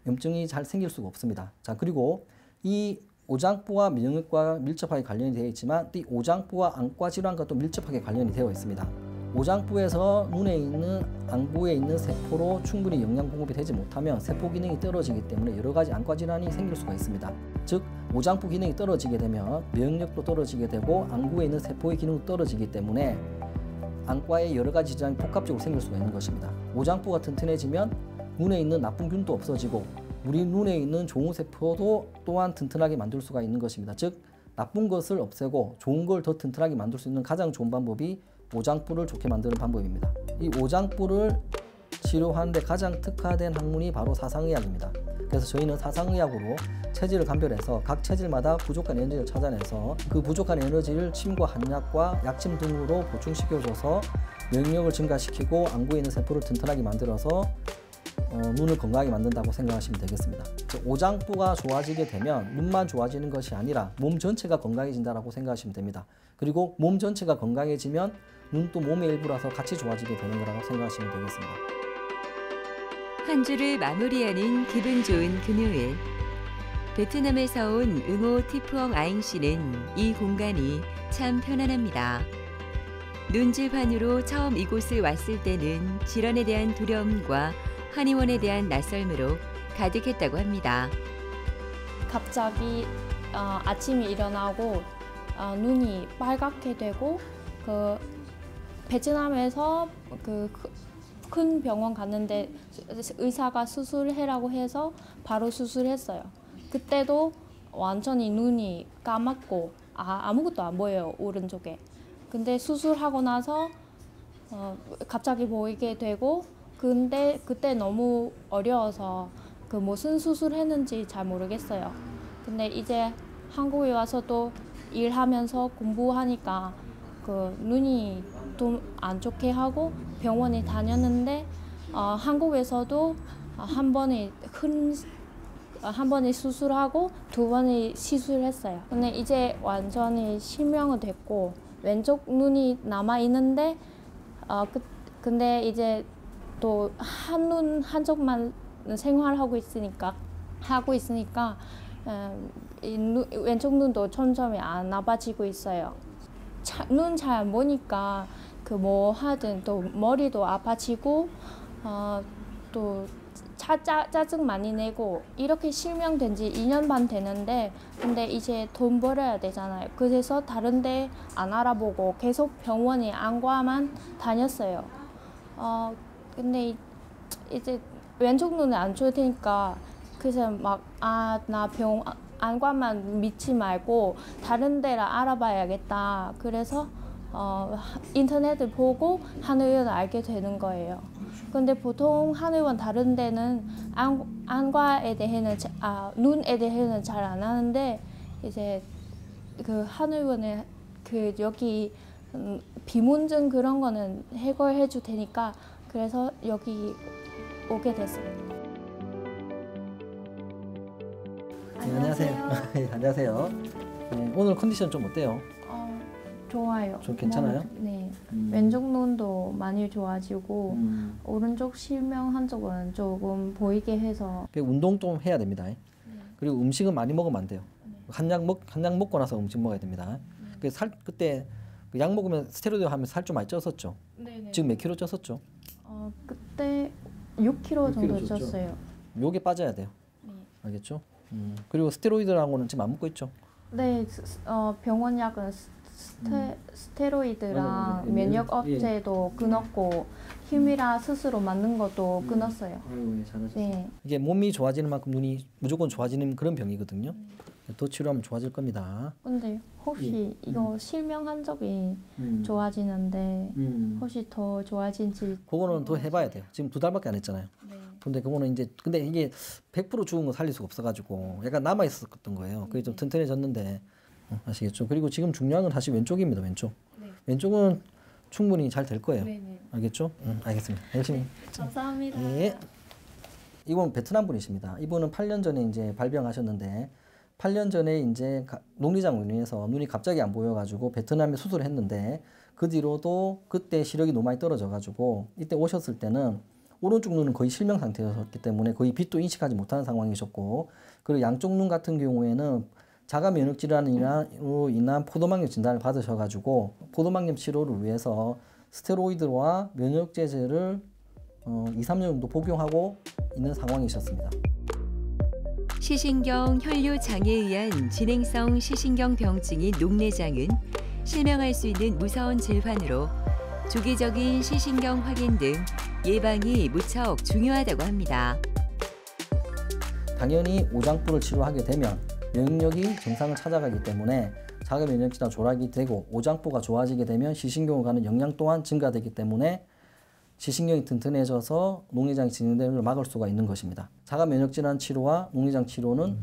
염증이 잘 생길 수가 없습니다. 자, 그리고 이 오장부와 면역력과 밀접하게 관련이 되어 있지만 이 오장부와 안과 질환과 또 밀접하게 관련이 되어 있습니다. 오장부에서 눈에 있는 안구에 있는 세포로 충분히 영양 공급이 되지 못하면 세포 기능이 떨어지기 때문에 여러 가지 안과 질환이 생길 수가 있습니다. 즉 오장부 기능이 떨어지게 되면 면역력도 떨어지게 되고 안구에 있는 세포의 기능도 떨어지기 때문에 안과에 여러 가지 질환이 복합적으로 생길 수가 있는 것입니다. 오장부가 튼튼해지면 눈에 있는 나쁜 균도 없어지고 우리 눈에 있는 좋은 세포도 또한 튼튼하게 만들 수가 있는 것입니다. 즉 나쁜 것을 없애고 좋은 걸 더 튼튼하게 만들 수 있는 가장 좋은 방법이 오장부를 좋게 만드는 방법입니다. 이 오장부를 치료하는 데 가장 특화된 학문이 바로 사상의학입니다. 그래서 저희는 사상의학으로 체질을 감별해서 각 체질마다 부족한 에너지를 찾아내서 그 부족한 에너지를 침과 한약과 약침 등으로 보충시켜줘서 면역력을 증가시키고 안구에 있는 세포를 튼튼하게 만들어서 눈을 건강하게 만든다고 생각하시면 되겠습니다. 오장부가 좋아지게 되면 눈만 좋아지는 것이 아니라 몸 전체가 건강해진다고 생각하시면 됩니다. 그리고 몸 전체가 건강해지면 눈도 몸의 일부라서 같이 좋아지게 되는 거라고 생각하시면 되겠습니다. 한 주를 마무리하는 기분 좋은 금요일. 베트남에서 온 응호 티푸엉 아잉 씨는 이 공간이 참 편안합니다. 눈질환으로 처음 이곳을 왔을 때는 질환에 대한 두려움과 한의원에 대한 낯설므로 가득했다고 합니다. 갑자기 아침에 일어나고 눈이 빨갛게 되고 그 베트남에서 큰 병원 갔는데 의사가 수술해라고 해서 바로 수술했어요. 그때도 완전히 눈이 까맣고 아무것도 안 보여요, 오른쪽에. 근데 수술하고 나서 갑자기 보이게 되고 근데 그때 너무 어려워서 그 무슨 수술했는지 잘 모르겠어요. 근데 이제 한국에 와서 또 일하면서 공부하니까 그 눈이 좀 안 좋게 하고 병원에 다녔는데 한국에서도 한 번에 수술하고 두 번에 시술했어요. 근데 이제 완전히 실명은 됐고 왼쪽 눈이 남아 있는데 근데 이제 또 한눈 한쪽만 생활하고 있으니까 왼쪽 눈도 점점 안 나빠지고 있어요. 눈 잘 안 보니까 그 뭐 하든 또 머리도 아파지고 또 짜증 많이 내고 이렇게 실명된 지 2년 반 되는데 근데 이제 돈 벌어야 되잖아요. 그래서 다른 데 안 알아보고 계속 병원에 안과만 다녔어요. 근데 이제 왼쪽 눈이 안 좋을 테니까 그래서 막 나 안과만 믿지 말고 다른 데를 알아봐야겠다. 그래서 인터넷을 보고 한의원을 알게 되는 거예요. 근데 보통 한의원 다른 데는 안과에 대해는 눈에 대해는 잘 안 하는데 이제 그 한의원에 그 여기 비문증 그런 거는 해결해 줄 테니까 그래서 여기 오게 됐어요. 네, 안녕하세요. 안녕하세요. 네, 오늘 컨디션 좀 어때요? 좋아요. 좀 괜찮아요? 네. 왼쪽 눈도 많이 좋아지고 오른쪽 실명 한쪽은 조금 보이게 해서 운동 좀 해야 됩니다. 그리고 음식은 많이 먹으면 안 돼요. 한약 먹고 나서 음식 먹어야 됩니다. 그때 약 먹으면 스테로이드 하면 살 좀 많이 쪘었죠. 네네. 지금 몇 킬로 쪘었죠? 그때 6kg 정도 쪘어요. 요게 빠져야 돼요. 네. 알겠죠? 그리고 스테로이드라고는 지금 안 먹고 있죠? 네, 병원 약은 스테로이드랑 면역 억제도 끊었고 힘이라 스스로 맞는 것도 끊었어요. 아이고, 예, 잘하셨어요. 네. 이게 몸이 좋아지는 만큼 눈이 무조건 좋아지는 그런 병이거든요. 더 치료하면 좋아질 겁니다. 근데 혹시 이거 실명한 적이 좋아지는데 혹시 더 좋아진지 그거는 더 해봐야 돼요. 지금 2달밖에 안 했잖아요. 네. 근데 그거는 근데 이게 100% 죽은 거 살릴 수가 없어가지고 약간 남아 있었던 거예요. 그게 좀 튼튼해졌는데 아시겠죠? 그리고 지금 중요한 건 다시 왼쪽입니다. 왼쪽. 네. 왼쪽은 충분히 잘 될 거예요. 네네. 알겠죠? 알겠습니다. 열심히. 감사합니다. 예. 이분 베트남 분이십니다. 이분은 8년 전에 이제 발병하셨는데 8년 전에 이제 녹리장으로 인해서 눈이 갑자기 안 보여가지고 베트남에 수술을 했는데 그 뒤로도 그때 시력이 너무 많이 떨어져가지고 이때 오셨을 때는 오른쪽 눈은 거의 실명 상태였기 때문에 거의 빛도 인식하지 못하는 상황이셨고 그리고 양쪽 눈 같은 경우에는 자가 면역 질환으로 인한 포도막염 진단을 받으셔가지고 포도막염 치료를 위해서 스테로이드와 면역제제를 2, 3년 정도 복용하고 있는 상황이셨습니다. 시신경 혈류 장애에 의한 진행성 시신경 병증인 녹내장은 실명할 수 있는 무서운 질환으로 주기적인 시신경 확인 등 예방이 무척 중요하다고 합니다. 당연히 오장부를 치료하게 되면 면역력이 정상을 찾아가기 때문에 자가 면역 질환 조락이 되고 오장부가 좋아지게 되면 시신경으로 가는 영양 또한 증가되기 때문에 시신경이 튼튼해져서 녹내장이 진행되는 걸 막을 수가 있는 것입니다. 자가 면역 질환 치료와 녹내장 치료는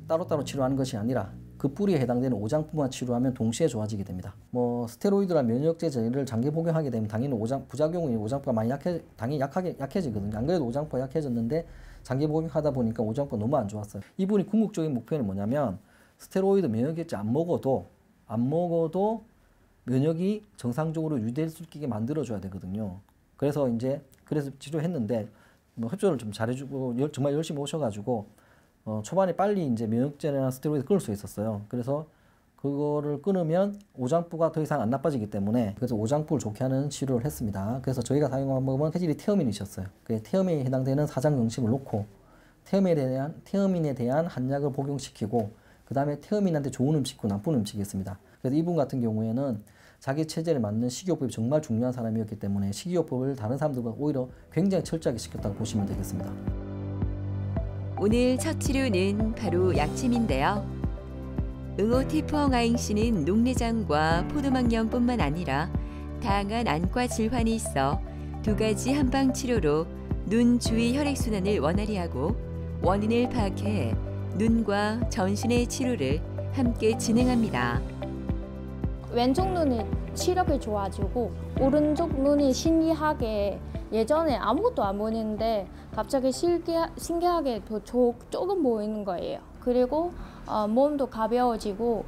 따로따로 치료하는 것이 아니라 그 뿌리에 해당되는 오장부만 치료하면 동시에 좋아지게 됩니다. 스테로이드나 면역제제를 장기 복용하게 되면 당연히 부작용이 오장부가 많이 당연히 약해지거든요. 안 그래도 오장부가 약해졌는데 장기 복용하다 보니까 오장부가 너무 안 좋았어요. 이분이 궁극적인 목표는 뭐냐면 스테로이드 면역제제 안 먹어도 면역이 정상적으로 유지될 수 있게 만들어줘야 되거든요. 그래서 치료했는데 협조를 좀 잘해주고 정말 열심히 오셔가지고 초반에 빨리 이제 면역제나 스테로이드 끊을 수 있었어요. 그래서 그거를 끊으면 오장부가 더 이상 안 나빠지기 때문에 그래서 오장부를 좋게 하는 치료를 했습니다. 그래서 저희가 사용한 방법은 체질이 테어민이셨어요. 사장경심에 해당되는 사장경심을 놓고 테어민에 대한 한약을 복용시키고 그 다음에 테어민한테 좋은 음식과 나쁜 음식이 있습니다. 그래서 이분 같은 경우에는 자기 체질에 맞는 식이요법이 정말 중요한 사람이었기 때문에 식이요법을 다른 사람들보다 오히려 굉장히 철저하게 시켰다고 보시면 되겠습니다. 오늘 첫 치료는 바로 약침인데요. 응오티푸엉아잉 씨는 녹내장과 포도막염뿐만 아니라 다양한 안과 질환이 있어 2가지 한방 치료로 눈 주위 혈액순환을 원활히 하고 원인을 파악해 눈과 전신의 치료를 함께 진행합니다. 왼쪽 눈이 시력이 좋아지고 오른쪽 눈이 신기하게 예전에 아무것도 안 보이는데 갑자기 신기하게 더 조금 보이는 거예요. 그리고 몸도 가벼워지고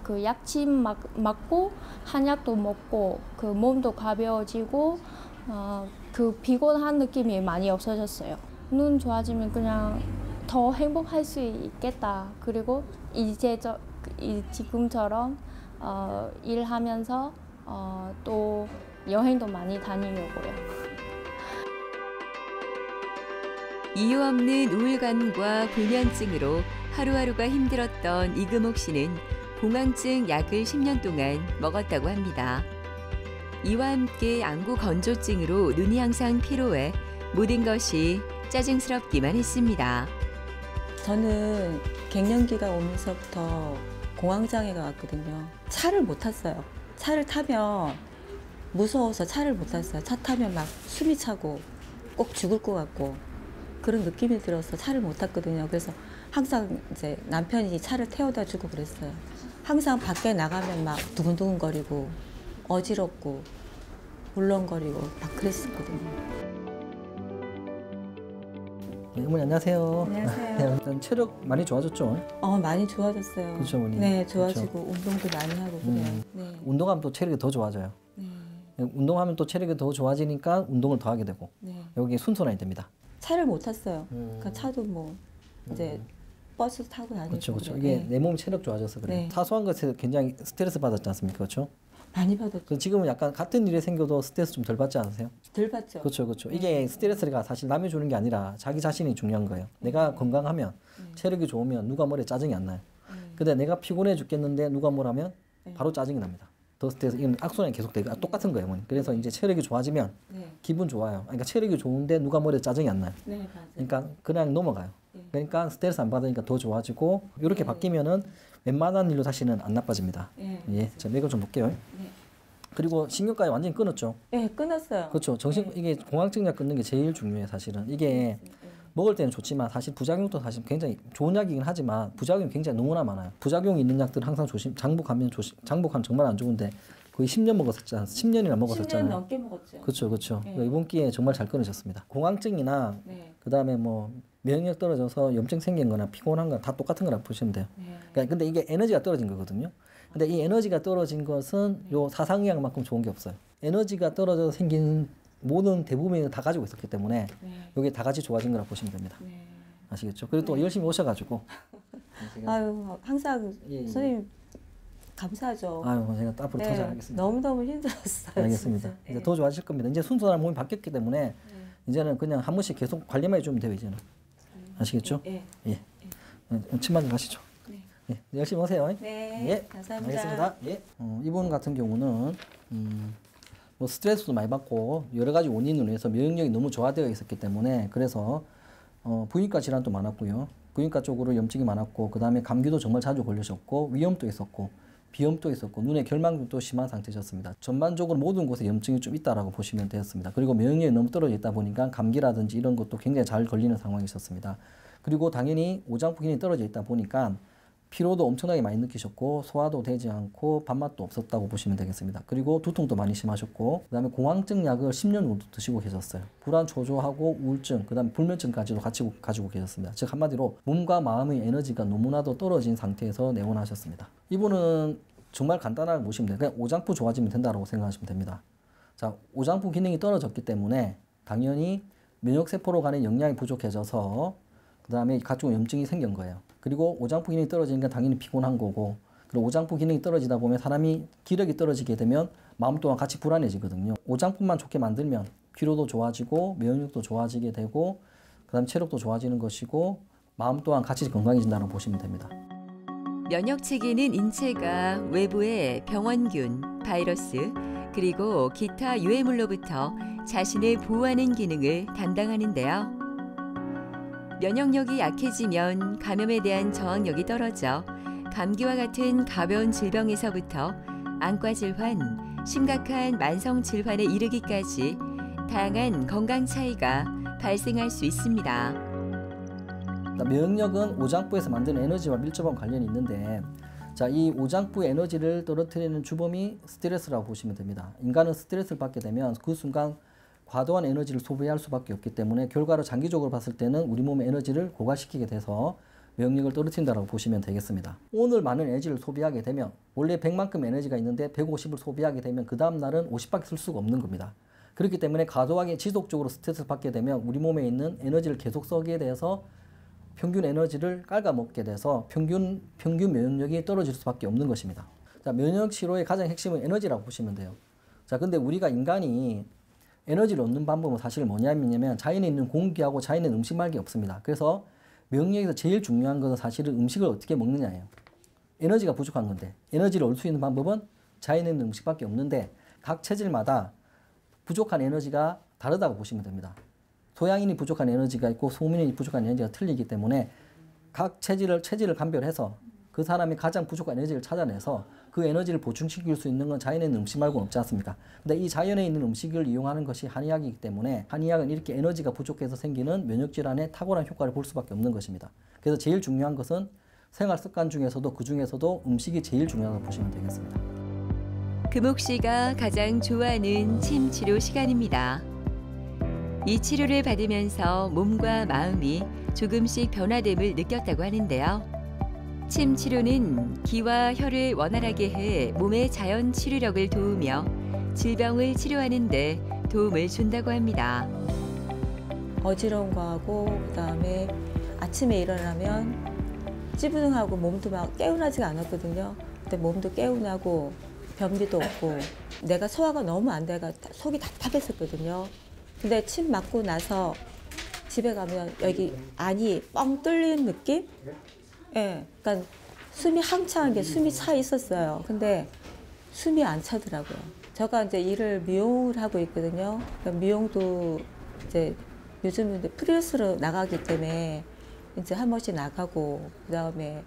그 약침 맞고 한약도 먹고 그 몸도 가벼워지고 그 피곤한 느낌이 많이 없어졌어요. 눈 좋아지면 그냥 더 행복할 수 있겠다. 그리고 지금처럼 일하면서 또 여행도 많이 다니려고요. 이유 없는 우울감과 불면증으로 하루하루가 힘들었던 이금옥 씨는 봉황증 약을 10년 동안 먹었다고 합니다. 이와 함께 안구 건조증으로 눈이 항상 피로해 모든 것이 짜증스럽기만 했습니다. 저는 갱년기가 오면서부터 공황장애가 왔거든요. 차를 못 탔어요. 차를 타면 무서워서 차를 못 탔어요. 차 타면 막 숨이 차고 꼭 죽을 것 같고 그런 느낌이 들어서 차를 못 탔거든요. 그래서 항상 이제 남편이 차를 태워다 주고 그랬어요. 항상 밖에 나가면 막 두근두근거리고 어지럽고 울렁거리고 막 그랬었거든요. 네, 어머니 안녕하세요. 안녕하세요. 일단 체력 많이 좋아졌죠? 많이 좋아졌어요. 그렇죠, 어머니. 네, 좋아지고 운동도 많이 하고 그래요. 네. 운동하면 또 체력이 더 좋아져요. 네. 운동하면 또 체력이 더 좋아지니까 운동을 더 하게 되고 네. 여기 순서란이 됩니다. 차를 못 탔어요. 그러니까 차도 뭐 이제 버스 타고 다니고. 그렇죠, 그렇죠. 그래요. 이게 네. 내 몸이 체력 좋아져서 그래요. 네. 사소한 것에 굉장히 스트레스 받았지 않습니까, 그렇죠? 많이 받았죠. 그래서 지금은 약간 같은 일이 생겨도 스트레스 좀 덜 받지 않으세요? 덜 받죠. 그렇죠, 그렇죠. 이게 스트레스가 사실 남이 주는 게 아니라 자기 자신이 중요한 거예요. 내가 건강하면 체력이 좋으면 누가 뭐래 짜증이 안 나요. 근데 내가 피곤해 죽겠는데 누가 뭐라면 바로 짜증이 납니다. 더 스트레스, 이건 악순환이 계속되고 똑같은 거예요, 어머니. 그래서 이제 체력이 좋아지면 네. 기분 좋아요. 그러니까 체력이 좋은데 누가 뭐래 짜증이 안 나요. 네, 맞아요. 그러니까 그냥 넘어가요. 그러니까 스트레스 안 받으니까 더 좋아지고 이렇게 바뀌면은 웬만한 일로 다시는 안 나빠집니다. 네. 예, 자 맥을 좀 볼게요. 그리고 신경까지 완전히 끊었죠. 네, 끊었어요. 그렇죠. 이게 공황증약 끊는 게 제일 중요해요, 사실은. 이게 먹을 때는 좋지만 사실 부작용도 사실 굉장히 좋은 약이긴 하지만 부작용이 굉장히 너무나 많아요. 부작용이 있는 약들은 항상 장복하면 정말 안 좋은데 거의 10년 먹었었잖아요. 10년이나 먹었었잖아요. 10년 넘게 먹었죠. 그렇죠, 그렇죠. 네. 이번 기회에 정말 잘 끊으셨습니다. 공황증이나 네. 그다음에 뭐 면역력 떨어져서 염증 생긴 거나 피곤한 건 다 똑같은 거라 보시면 돼요. 네. 그러니까 근데 이게 에너지가 떨어진 거거든요. 근데 이 에너지가 떨어진 것은 요 사상의학만큼 좋은 게 없어요. 에너지가 떨어져서 생긴 모든 대부분이 다 가지고 있었기 때문에 이게 다 같이 좋아진 거라 보시면 됩니다. 네. 아시겠죠? 그리고 또 열심히 오셔가지고 아유, 항상 예, 예. 선생님 감사하죠. 아유 제가 또 앞으로 더 잘하겠습니다. 너무너무 힘들었어요. 알겠습니다. 진짜. 이제 더 좋아질 겁니다. 이제 순서나 몸이 바뀌었기 때문에 이제는 그냥 한 번씩 계속 관리만 해주면 돼요. 이제는 아시겠죠? 예. 예. 침만 좀 하시죠. 예. 열심히 오세요. 네. 예. 감사합니다. 알겠습니다. 예. 이분 같은 경우는 뭐 스트레스도 많이 받고 여러 가지 원인으로 해서 면역력이 너무 저하되어 있었기 때문에 그래서 부인과 질환도 많았고요. 부인과 쪽으로 염증이 많았고 그 다음에 감기도 정말 자주 걸리셨고 위염도 있었고 비염도 있었고 눈에 결막도 심한 상태셨습니다. 전반적으로 모든 곳에 염증이 좀 있다라고 보시면 되었습니다. 그리고 면역력이 너무 떨어져 있다 보니까 감기라든지 이런 것도 굉장히 잘 걸리는 상황이셨습니다. 그리고 당연히 오장부 기능이 떨어져 있다 보니까 피로도 엄청나게 많이 느끼셨고 소화도 되지 않고 밥맛도 없었다고 보시면 되겠습니다. 그리고 두통도 많이 심하셨고 그 다음에 공황증 약을 10년 정도 드시고 계셨어요. 불안 초조하고 우울증 그 다음에 불면증까지도 같이 가지고 계셨습니다. 즉 한마디로 몸과 마음의 에너지가 너무나도 떨어진 상태에서 내원하셨습니다. 이분은 정말 간단하게 보시면 돼요. 그냥 오장부 좋아지면 된다고 생각하시면 됩니다. 자, 오장부 기능이 떨어졌기 때문에 당연히 면역세포로 가는 영양이 부족해져서 그 다음에 각종 염증이 생긴 거예요. 그리고 오장부 기능이 떨어지니까 당연히 피곤한 거고 그리고 오장부 기능이 떨어지다 보면 사람이 기력이 떨어지게 되면 마음 또한 같이 불안해지거든요. 오장부만 좋게 만들면 피로도 좋아지고 면역력도 좋아지게 되고 그 다음에 체력도 좋아지는 것이고 마음 또한 같이 건강해진다고 보시면 됩니다. 면역체계는 인체가 외부의 병원균, 바이러스, 그리고 기타 유해물로부터 자신을 보호하는 기능을 담당하는데요. 면역력이 약해지면 감염에 대한 저항력이 떨어져 감기와 같은 가벼운 질병에서부터 안과 질환, 심각한 만성 질환에 이르기까지 다양한 건강 차이가 발생할 수 있습니다. 면역력은 오장부에서 만드는 에너지와 밀접한 관련이 있는데 자, 이 오장부의 에너지를 떨어뜨리는 주범이 스트레스라고 보시면 됩니다. 인간은 스트레스를 받게 되면 그 순간 과도한 에너지를 소비할 수밖에 없기 때문에 결과로 장기적으로 봤을 때는 우리 몸의 에너지를 고갈시키게 돼서 면역력을 떨어뜨린다고 보시면 되겠습니다. 오늘 많은 에너지를 소비하게 되면 원래 100만큼 에너지가 있는데 150을 소비하게 되면 그 다음 날은 50밖에 쓸 수가 없는 겁니다. 그렇기 때문에 과도하게 지속적으로 스트레스를 받게 되면 우리 몸에 있는 에너지를 계속 쓰게 돼서 평균 에너지를 깔아먹게 돼서 평균 면역력이 떨어질 수밖에 없는 것입니다. 자, 면역 치료의 가장 핵심은 에너지라고 보시면 돼요. 자, 근데 우리가 인간이 에너지를 얻는 방법은 사실 뭐냐면 자연에 있는 공기하고 자연에 있는 음식 말기 없습니다. 그래서 면역력에서 제일 중요한 것은 사실은 음식을 어떻게 먹느냐예요. 에너지가 부족한 건데 에너지를 얻을 수 있는 방법은 자연에 있는 음식밖에 없는데 각 체질마다 부족한 에너지가 다르다고 보시면 됩니다. 소양인이 부족한 에너지가 있고 소민이 부족한 에너지가 틀리기 때문에 각 체질을 감별해서 그 사람이 가장 부족한 에너지를 찾아내서 그 그 에너지를 보충시킬 수 있는 건 자연에 있는 음식 말고는 없지 않습니까? 근데 이 자연에 있는 음식을 이용하는 것이 한의학이기 때문에 한의학은 이렇게 에너지가 부족해서 생기는 면역질환에 탁월한 효과를 볼 수밖에 없는 것입니다. 그래서 제일 중요한 것은 생활 습관 중에서도 그 중에서도 음식이 제일 중요하다고 보시면 되겠습니다. 금옥 씨가 가장 좋아하는 침 치료 시간입니다. 이 치료를 받으면서 몸과 마음이 조금씩 변화됨을 느꼈다고 하는데요. 침 치료는 기와 혈을 원활하게 해 몸의 자연 치료력을 도우며 질병을 치료하는 데 도움을 준다고 합니다. 어지러운 거하고 그다음에 아침에 일어나면 찌부둥하고 몸도 막 개운하지가 않았거든요. 근데 몸도 개운하고 변비도 없고 내가 소화가 너무 안 돼가 속이 답답했었거든요. 근데 침 맞고 나서 집에 가면 여기 안이 뻥 뚫린 느낌? 예, 그러니까 숨이 한창 숨이 차 있었어요. 근데 숨이 안 차더라고요. 제가 이제 일을 미용을 하고 있거든요. 그러니까 미용도 이제 요즘은 프리랜서로 나가기 때문에 이제 한 번씩 나가고 그다음에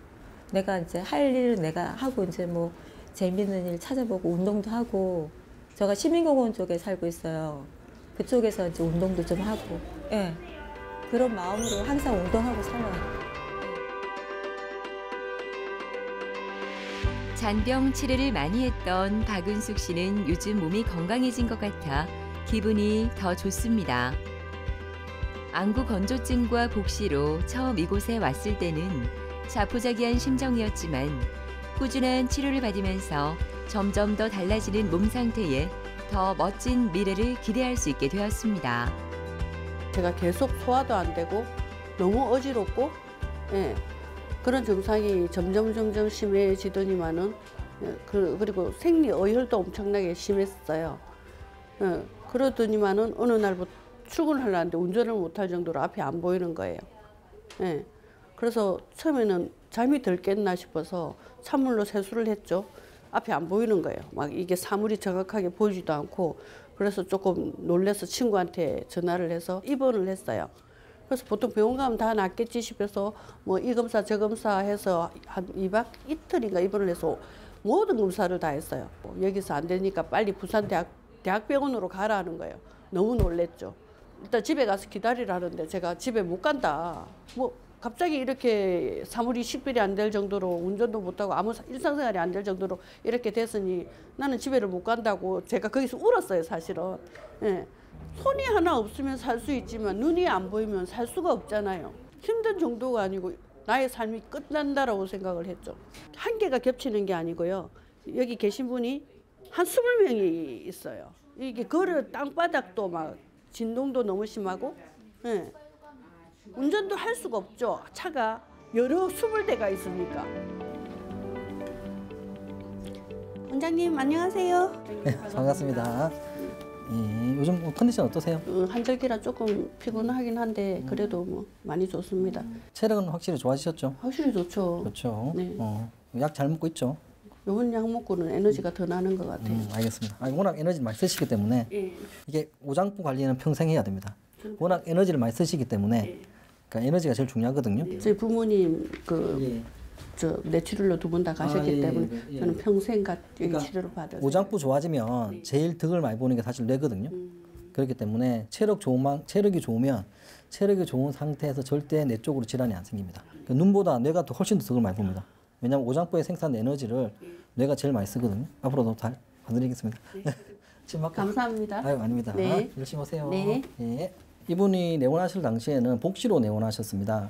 내가 이제 할 일을 내가 하고 이제 뭐 재밌는 일 찾아보고 운동도 하고 제가 시민공원 쪽에 살고 있어요. 그쪽에서 이제 운동도 좀 하고 예, 그런 마음으로 항상 운동하고 살아요. 잔병 치료를 많이 했던 박은숙 씨는 요즘 몸이 건강해진 것 같아 기분이 더 좋습니다. 안구 건조증과 복시로 처음 이곳에 왔을 때는 자포자기한 심정이었지만 꾸준한 치료를 받으면서 점점 더 달라지는 몸 상태에 더 멋진 미래를 기대할 수 있게 되었습니다. 제가 계속 소화도 안 되고 너무 어지럽고 예, 그런 증상이 점점 심해지더니만은 그리고 생리 어혈도 엄청나게 심했어요. 예, 그러더니만은 어느 날부터 출근하려는데 운전을 못할 정도로 앞이 안 보이는 거예요. 예, 그래서 처음에는 잠이 덜 깼나 싶어서 찬물로 세수를 했죠. 앞이 안 보이는 거예요. 막 이게 사물이 정확하게 보이지도 않고 그래서 조금 놀라서 친구한테 전화를 해서 입원을 했어요. 그래서 보통 병원 가면 다 낫겠지 싶어서 뭐 이 검사 저 검사 해서 한 2박 이틀인가 입원을 해서 모든 검사를 다 했어요. 여기서 안 되니까 빨리 부산 대학병원으로 가라는 거예요. 너무 놀랬죠. 일단 집에 가서 기다리라는데 제가 집에 못 간다. 뭐 갑자기 이렇게 사물이 식별이 안 될 정도로 운전도 못하고 아무 일상생활이 안 될 정도로 이렇게 됐으니 나는 집에를 못 간다고 제가 거기서 울었어요, 사실은. 예. 손이 하나 없으면 살 수 있지만 눈이 안 보이면 살 수가 없잖아요. 힘든 정도가 아니고 나의 삶이 끝난다라고 생각을 했죠. 한계가 겹치는 게 아니고요. 여기 계신 분이 한 20명이 있어요. 이게 걸을 땅바닥도 막 진동도 너무 심하고 예. 운전도 할 수가 없죠. 차가 여러 20대가 있으니까. 원장님 안녕하세요. 네, 반갑습니다. 예, 요즘 컨디션 어떠세요? 한절기라 조금 피곤하긴 한데 그래도 뭐 많이 좋습니다. 체력은 확실히 좋아지셨죠? 확실히 좋죠. 그렇죠. 네. 약 잘 먹고 있죠? 요번 약 먹고는 에너지가 더 나는 것 같아요. 알겠습니다. 워낙 에너지를 많이 쓰시기 때문에 예. 이게 오장부 관리는 평생 해야 됩니다. 워낙 에너지를 많이 쓰시기 때문에 그러니까 에너지가 제일 중요하거든요. 저희 부모님 저 뇌출혈로 2번 다 가셨기 때문에 저는 평생 여기 그러니까 치료를 받았어요. 오장부 좋아지면 제일 덕을 많이 보는 게 사실 뇌거든요. 그렇기 때문에 체력이 좋으면 체력이 좋은 상태에서 절대 뇌 쪽으로 질환이 안 생깁니다. 그러니까 눈보다 뇌가 더 훨씬 더 덕을 많이 봅니다. 왜냐하면 오장부에 생산된 에너지를 뇌가 제일 많이 쓰거든요. 앞으로도 잘 봐드리겠습니다. 감사합니다. 아유, 아닙니다. 네. 열심히 오세요. 네. 예. 이분이 내원하실 당시에는 복시로 내원하셨습니다.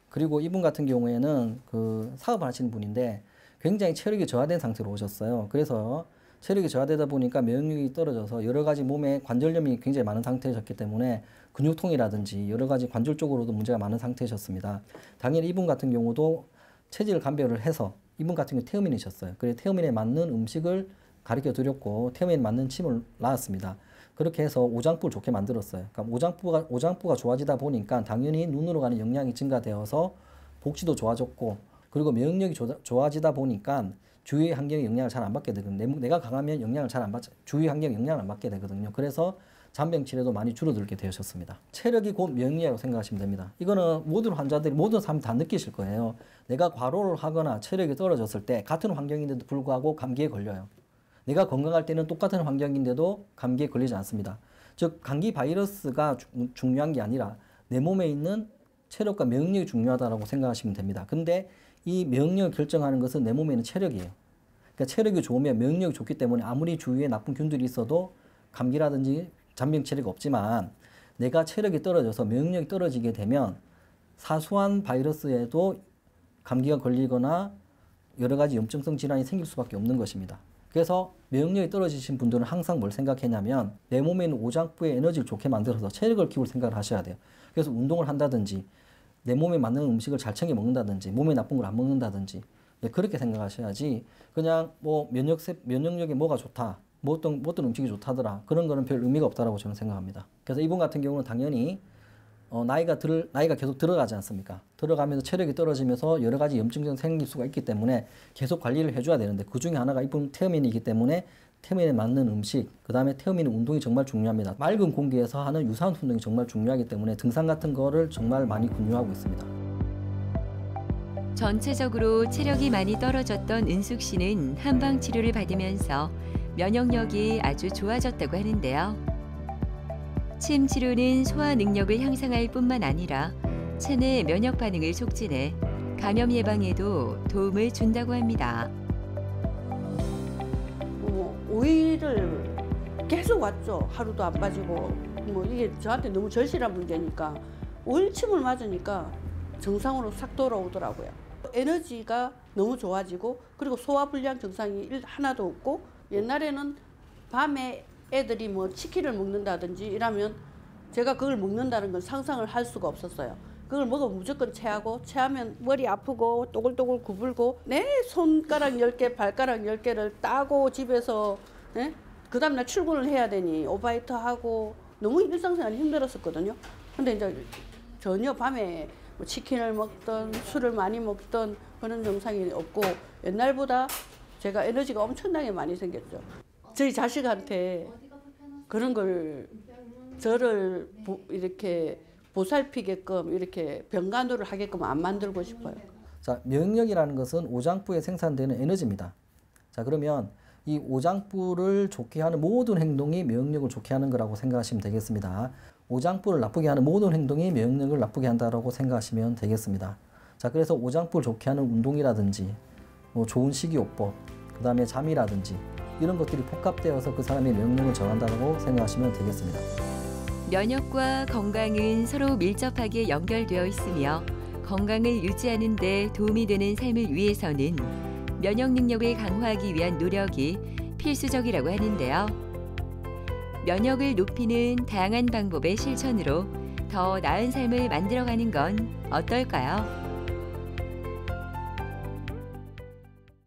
그리고 이분 같은 경우에는 그 사업을 하시는 분인데 굉장히 체력이 저하된 상태로 오셨어요. 그래서 체력이 저하되다 보니까 면역력이 떨어져서 여러 가지 몸에 관절염이 굉장히 많은 상태셨기 때문에 근육통이라든지 여러 가지 관절 쪽으로도 문제가 많은 상태셨습니다. 당연히 이분 같은 경우도 체질 감별을 해서 이분 같은 경우 태음인이셨어요. 그래서 태음인에 맞는 음식을 가르쳐 드렸고 태음인에 맞는 침을 낳았습니다. 그렇게 해서 오장부를 좋게 만들었어요. 그러니까 오장부가 좋아지다 보니까 당연히 눈으로 가는 영양이 증가되어서 복시도 좋아졌고 그리고 면역력이 좋아지다 보니까 주위 환경의 영향을 잘 안 받게 되거든요. 내가 강하면 영향을 잘 안 받죠. 주위 환경 영향을 안 받게 되거든요. 그래서 잔병 치레도 많이 줄어들게 되셨습니다. 체력이 곧 명리라고 생각하시면 됩니다. 이거는 모든 환자들이 모든 사람이 다 느끼실 거예요. 내가 과로를 하거나 체력이 떨어졌을 때 같은 환경인데도 불구하고 감기에 걸려요. 내가 건강할 때는 똑같은 환경인데도 감기에 걸리지 않습니다. 즉 감기 바이러스가 중요한 게 아니라 내 몸에 있는 체력과 명력이 중요하다고 생각하시면 됩니다. 근데 이 명력을 결정하는 것은 내 몸에 있는 체력이에요. 그러니까 체력이 좋으면 명력이 좋기 때문에 아무리 주위에 나쁜 균들이 있어도 감기라든지 잔병 치레가 없지만 내가 체력이 떨어져서 명력이 떨어지게 되면 사소한 바이러스에도 감기가 걸리거나 여러 가지 염증성 질환이 생길 수밖에 없는 것입니다. 그래서 면역력이 떨어지신 분들은 항상 뭘 생각했냐면 내 몸에 있는 오장부의 에너지를 좋게 만들어서 체력을 키울 생각을 하셔야 돼요. 그래서 운동을 한다든지 내 몸에 맞는 음식을 잘 챙겨 먹는다든지 몸에 나쁜 걸 안 먹는다든지 그렇게 생각하셔야지 그냥 뭐 면역력에 뭐가 좋다 뭐 어떤 음식이 좋다더라 그런 거는 별 의미가 없다라고 저는 생각합니다. 그래서 이분 같은 경우는 당연히 나이가 계속 들어가지 않습니까? 들어가면서 체력이 떨어지면서 여러 가지 염증이 생길 수가 있기 때문에 계속 관리를 해줘야 되는데 그 중에 하나가 이분 태어민이기 때문에 태어민에 맞는 음식, 그 다음에 태어민의 운동이 정말 중요합니다. 맑은 공기에서 하는 유산소 운동이 정말 중요하기 때문에 등산 같은 거를 정말 많이 권유하고 있습니다. 전체적으로 체력이 많이 떨어졌던 은숙 씨는 한방 치료를 받으면서 면역력이 아주 좋아졌다고 하는데요. 침 치료는 소화 능력을 향상할 뿐만 아니라 체내 면역 반응을 촉진해 감염 예방에도 도움을 준다고 합니다. 5일을 계속 왔죠. 하루도 안 빠지고. 뭐 이게 저한테 너무 절실한 문제니까 5일 침을 맞으니까 정상으로 싹 돌아오더라고요. 에너지가 너무 좋아지고 그리고 소화불량 증상이 하나도 없고 옛날에는 밤에 애들이 뭐 치킨을 먹는다든지 이러면 제가 그걸 먹는다는 건 상상을 할 수가 없었어요. 그걸 먹으면 무조건 체하고 체하면 머리 아프고 또글또글 구불고 내 손가락 10개 발가락 10개를 따고 집에서 그 다음날 출근을 해야 되니 오바이트 하고 너무 일상생활이 힘들었었거든요. 근데 이제 전혀 밤에 뭐 치킨을 먹던 술을 많이 먹던 그런 증상이 없고 옛날보다 제가 에너지가 엄청나게 많이 생겼죠. 저희 자식한테 그런 걸 저를 이렇게 보살피게끔 이렇게 병간호를 하게끔 안 만들고 싶어요. 자, 면역력이라는 것은 오장부에 생산되는 에너지입니다. 자, 그러면 이 오장부를 좋게 하는 모든 행동이 면역력을 좋게 하는 거라고 생각하시면 되겠습니다. 오장부를 나쁘게 하는 모든 행동이 면역력을 나쁘게 한다고 생각하시면 되겠습니다. 자, 그래서 오장부를 좋게 하는 운동이라든지 뭐 좋은 식이요법, 그 다음에 잠이라든지 이런 것들이 복합되어서 그 사람의 면역력을 정한다고 생각하시면 되겠습니다. 면역과 건강은 서로 밀접하게 연결되어 있으며 건강을 유지하는 데 도움이 되는 삶을 위해서는 면역 능력을 강화하기 위한 노력이 필수적이라고 하는데요. 면역을 높이는 다양한 방법의 실천으로 더 나은 삶을 만들어가는 건 어떨까요?